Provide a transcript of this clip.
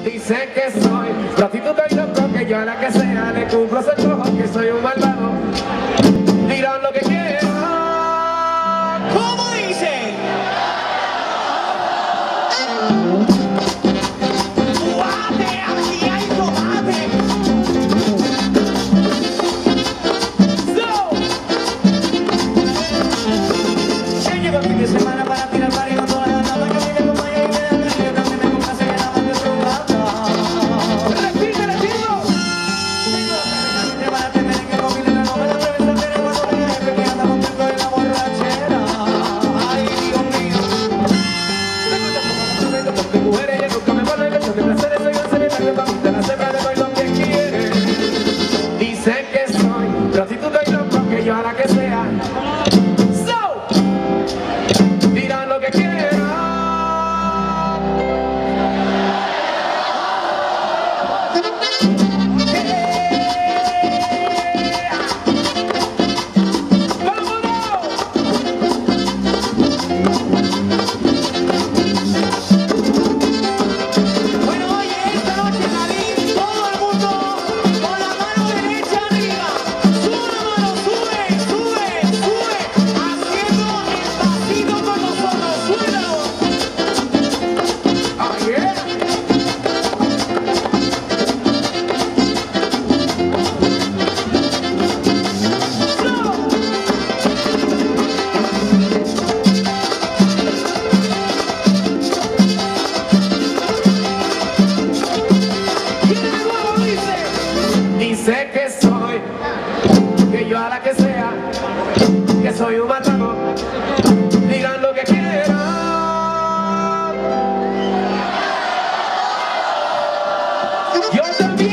Dicen que soy prostituta y loco, que yo a la que sea le cumplo su antojo, que soy un malvado. Dirán lo que quieran. ¿Cómo dice? ¡Guate! ¡Aquí hay tomate! ¡So! Ya llegó el fin de semana para tirar party con todas las damas que a mí me acompañan y me dan ganas. Yo también me complace que la mande su gata. ¡Repite, repito! Tengo la cara que merengue con mi nena, no me la atreves a tener cuando venga jefe que anda contento en la borrachera. Ay, Dios mío. Porque mujeres ya nunca me ponen lecho de placeres, soy un cementerio pa' mí, de la semana le doy lo que quiere. Dicen que soy prostituta y loco, que yo a la que sea. So, dirán lo que quieran. Bueno, oye, esta noche David, todo el mundo con la mano derecha arriba. Sube la mano, sube, sube, sube. Haciendo el pasito con nosotros. Súbelo. Oh, yeah. Y de nuevo dice. Dice que soy, que yo a la que sea, que soy un matador. Digan lo que quieran. Yo también.